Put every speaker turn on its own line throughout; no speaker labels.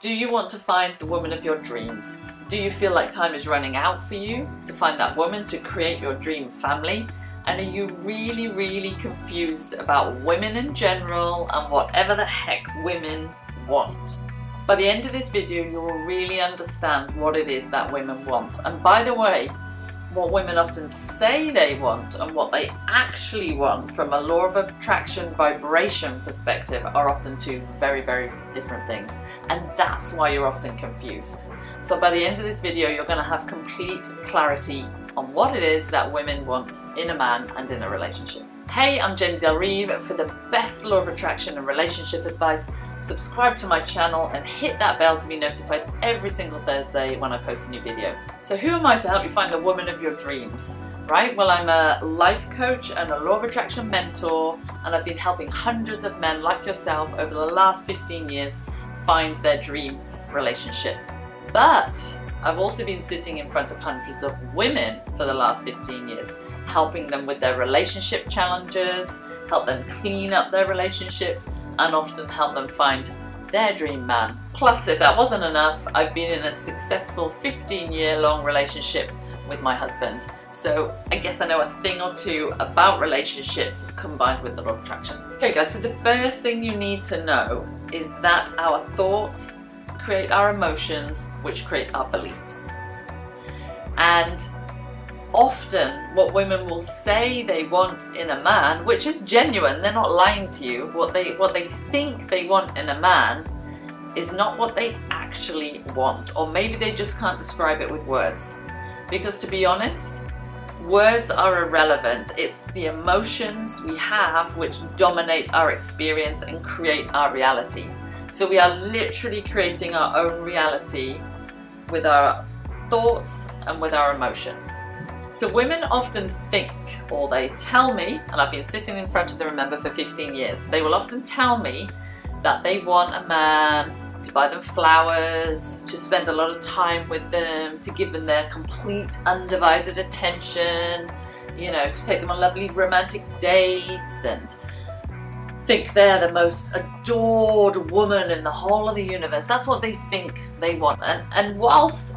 Do you want to find the woman of your dreams? Do you feel like time is running out for you to find that woman to create your dream family? And are you really, really confused about women in general and whatever the heck women want? By the end of this video, you will really understand what it is that women want. And by the way, what women often say they want and what they actually want from a law of attraction vibration perspective are often two very, very different things. And that's why you're often confused. So by the end of this video, you're going to have complete clarity on what it is that women want in a man and in a relationship. Hey, I'm Jenny Del Reeve, and for the best law of attraction and relationship advice, subscribe to my channel and hit that bell to be notified every single Thursday when I post a new video. So who am I to help you find the woman of your dreams? Right? Well, I'm a life coach and a law of attraction mentor, and I've been helping hundreds of men like yourself over the last 15 years find their dream relationship. But I've also been sitting in front of hundreds of women for the last 15 years, helping them with their relationship challenges, help them clean up their relationships, and often help them find their dream man. Plus, if that wasn't enough, I've been in a successful 15-year-long relationship with my husband. So I guess I know a thing or two about relationships combined with the law of attraction. Okay guys, so the first thing you need to know is that our thoughts create our emotions, which create our beliefs. And often what women will say they want in a man, which is genuine, they're not lying to you, what they think they want in a man is not what they actually want, or maybe they just can't describe it with words. Because to be honest, words are irrelevant. It's the emotions we have which dominate our experience and create our reality. So we are literally creating our own reality with our thoughts and with our emotions. So women often think, or they tell me, and I've been sitting in front of them, remember, for 15 years, they will often tell me that they want a man to buy them flowers, to spend a lot of time with them, to give them their complete undivided attention, you know, to take them on lovely romantic dates, and think they're the most adored woman in the whole of the universe. That's what they think they want. And whilst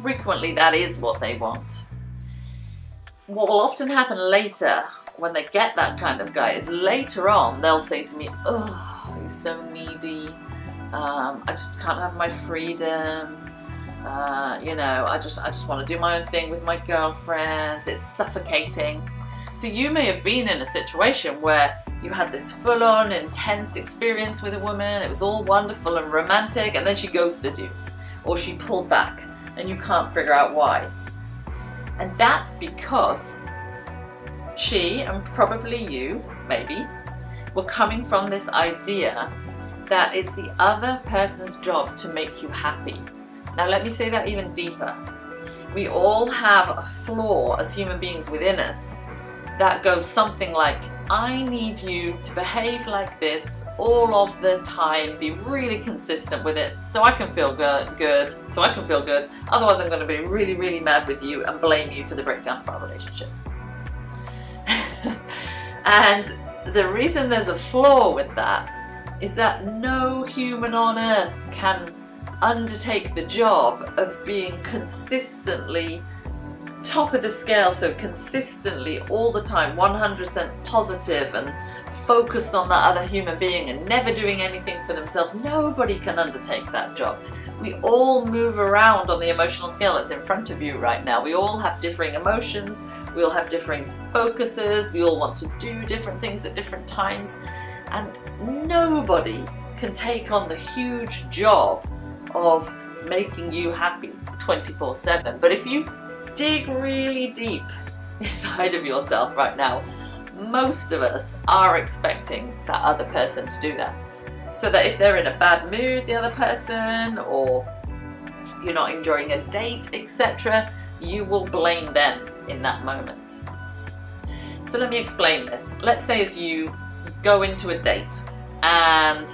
frequently that is what they want, what will often happen later when they get that kind of guy is later on they'll say to me, oh, he's so needy, I just can't have my freedom, you know, I just want to do my own thing with my girlfriends, it's suffocating. So you may have been in a situation where you had this full-on intense experience with a woman, it was all wonderful and romantic, and then she ghosted you, or she pulled back, and you can't figure out why. And that's because she, and probably you, maybe, were coming from this idea that it's the other person's job to make you happy. Now let me say that even deeper. We all have a flaw as human beings within us that goes something like, I need you to behave like this all of the time, be really consistent with it so I can feel good, so I can feel good, otherwise I'm going to be really, really mad with you and blame you for the breakdown of our relationship. And the reason there's a flaw with that is that no human on earth can undertake the job of being consistently top of the scale, so consistently all the time 100% positive and focused on that other human being and never doing anything for themselves. Nobody can undertake that job. We all move around on the emotional scale that's in front of you right now. We all have differing emotions, we all have differing focuses, we all want to do different things at different times, and nobody can take on the huge job of making you happy 24/7. But if you dig really deep inside of yourself right now, most of us are expecting that other person to do that. So that if they're in a bad mood, the other person, or you're not enjoying a date, etc., you will blame them in that moment. So let me explain this. Let's say as you go into a date and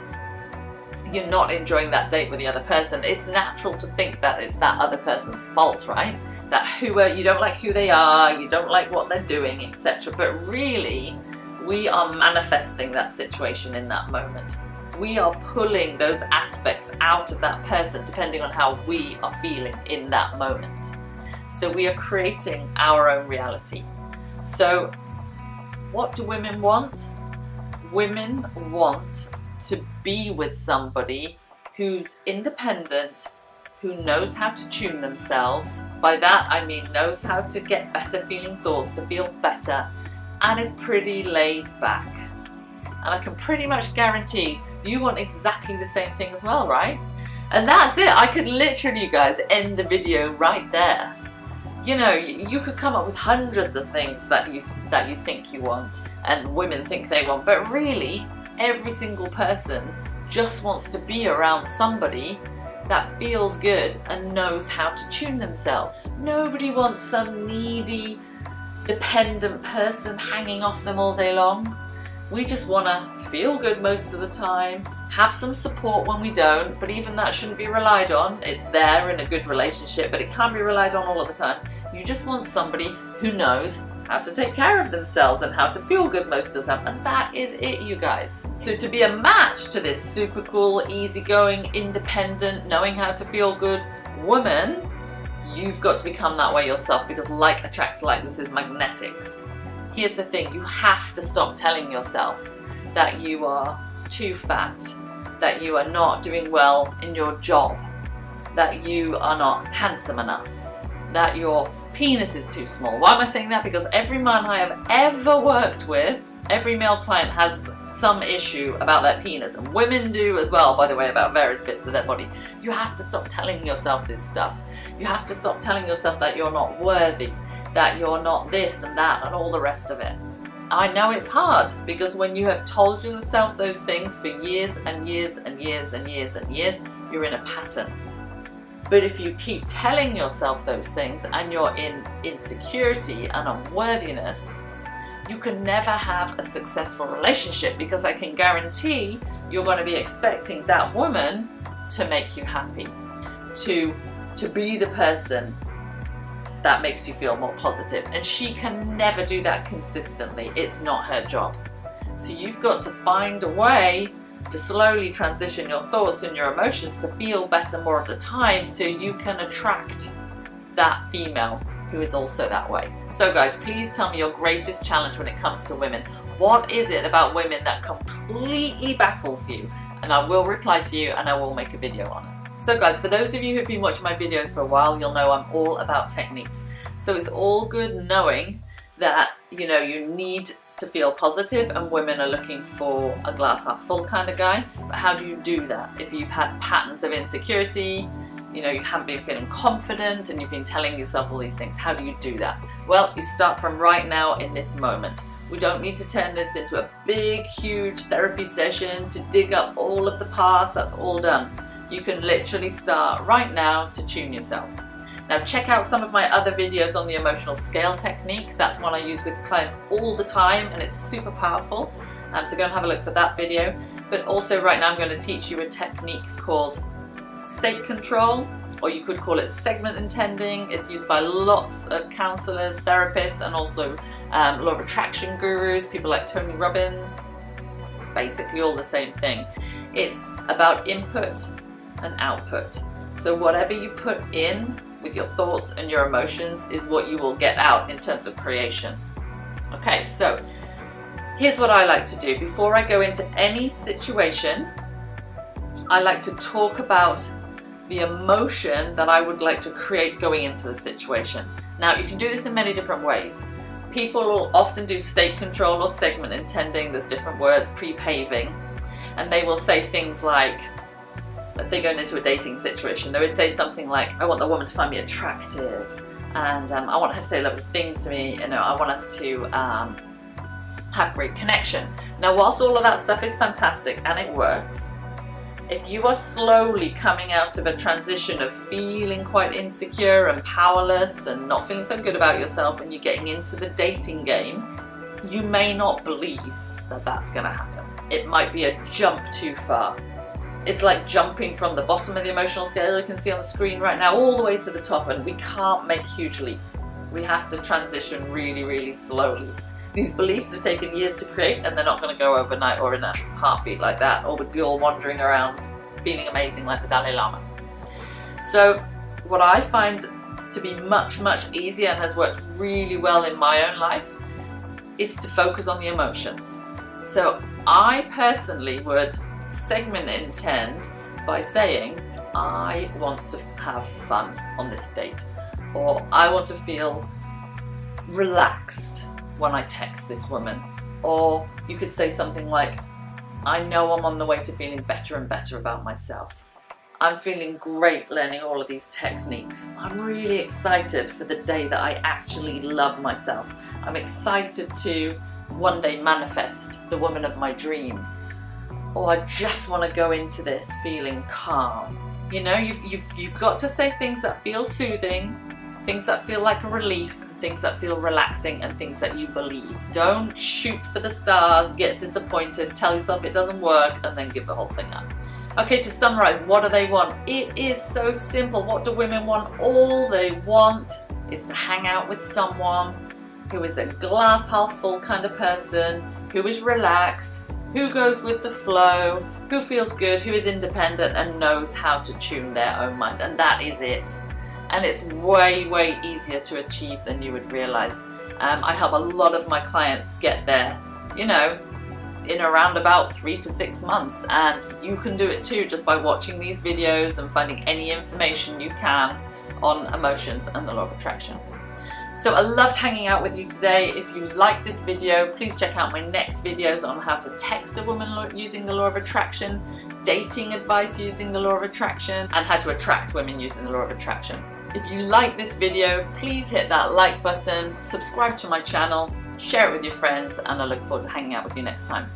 you're not enjoying that date with the other person, it's natural to think that it's that other person's fault, right? That you don't like who they are, you don't like what they're doing, etc. But really, we are manifesting that situation in that moment. we are pulling those aspects out of that person depending on how we are feeling in that moment. So we are creating our own reality. So what do women want? Women want to be with somebody who's independent, who knows how to tune themselves. By that I mean knows how to get better feeling thoughts, to feel better, and is pretty laid back. And I can pretty much guarantee you want exactly the same thing as well, right? And that's it. I could literally, you guys, end the video right there. You know, you could come up with hundreds of things that you think you want and women think they want, but really every single person just wants to be around somebody that feels good and knows how to tune themselves. Nobody wants some needy, dependent person hanging off them all day long. We just want to feel good most of the time, have some support when we don't, but even that shouldn't be relied on. It's there in a good relationship, but it can't be relied on all of the time. You just want somebody who knows how to take care of themselves and how to feel good most of the time, and that is it, you guys. So to be a match to this super cool, easygoing, independent, knowing how to feel good woman, you've got to become that way yourself, because like attracts like. This is magnetics. Here's the thing, you have to stop telling yourself that you are too fat, that you are not doing well in your job, that you are not handsome enough, that your penis is too small. Why am I saying that? Because every man I have ever worked with, every male client has some issue about their penis, and women do as well, by the way, about various bits of their body. You have to stop telling yourself this stuff. You have to stop telling yourself that you're not worthy, that you're not this and that and all the rest of it. I know it's hard, because when you have told yourself those things for years and years and years and years and years, you're in a pattern. But if you keep telling yourself those things and you're in insecurity and unworthiness, you can never have a successful relationship, because I can guarantee you're going to be expecting that woman to make you happy, to be the person that makes you feel more positive, and she can never do that consistently. It's not her job. So you've got to find a way to slowly transition your thoughts and your emotions to feel better more of the time, so you can attract that female who is also that way. So guys, please tell me your greatest challenge when it comes to women. What is it about women that completely baffles you? And I will reply to you, and I will make a video on it. So guys, for those of you who've been watching my videos for a while, you'll know I'm all about techniques. So it's all good knowing that, you know, you need to feel positive, and women are looking for a glass half full kind of guy. But how do you do that? If you've had patterns of insecurity, you know, you haven't been feeling confident and you've been telling yourself all these things, how do you do that? Well, you start from right now in this moment. We don't need to turn this into a big, huge therapy session to dig up all of the past. That's all done. You can literally start right now to tune yourself. Now check out some of my other videos on the emotional scale technique. That's one I use with clients all the time, and it's super powerful. So go and have a look for that video. But also right now I'm going to teach you a technique called state control, or you could call it segment intending. It's used by lots of counselors, therapists, and also law of attraction gurus, people like Tony Robbins. It's basically all the same thing. It's about input and output. So whatever you put in with your thoughts and your emotions is what you will get out in terms of creation. Okay, so here's what I like to do. Before I go into any situation, I like to talk about the emotion that I would like to create going into the situation. Now you can do this in many different ways. People will often do state control or segment intending. There's different words, pre-paving, and they will say things like, let's say going into a dating situation, they would say something like, I want the woman to find me attractive, and I want her to say lovely things to me, you know, I want us to have great connection. Now whilst all of that stuff is fantastic and it works, if you are slowly coming out of a transition of feeling quite insecure and powerless and not feeling so good about yourself, and you're getting into the dating game, you may not believe that that's going to happen. It might be a jump too far. It's like jumping from the bottom of the emotional scale you can see on the screen right now all the way to the top, and we can't make huge leaps. We have to transition really, really slowly. These beliefs have taken years to create, and they're not going to go overnight or in a heartbeat like that, or would be all wandering around feeling amazing like the Dalai Lama. So what I find to be much, much easier and has worked really well in my own life is to focus on the emotions. So I personally would segment intend by saying, I want to have fun on this date, or I want to feel relaxed when I text this woman. Or you could say something like, I know I'm on the way to feeling better and better about myself. I'm feeling great learning all of these techniques. I'm really excited for the day that I actually love myself. I'm excited to one day manifest the woman of my dreams. Or I just want to go into this feeling calm. You know, you've got to say things that feel soothing, things that feel like a relief, things that feel relaxing, and things that you believe. Don't shoot for the stars, get disappointed, tell yourself it doesn't work, and then give the whole thing up. Okay, to summarize, what do they want? It is so simple. What do women want? All they want is to hang out with someone who is a glass half full kind of person, who is relaxed, who goes with the flow, who feels good, who is independent and knows how to tune their own mind. And that is it. And it's way, way easier to achieve than you would realize. I help a lot of my clients get there, you know, in around about 3 to 6 months, and you can do it too just by watching these videos and finding any information you can on emotions and the law of attraction. So I loved hanging out with you today. If you like this video, please check out my next videos on how to text a woman using the law of attraction, dating advice using the law of attraction, and how to attract women using the law of attraction. If you like this video, please hit that like button, subscribe to my channel, share it with your friends, and I look forward to hanging out with you next time.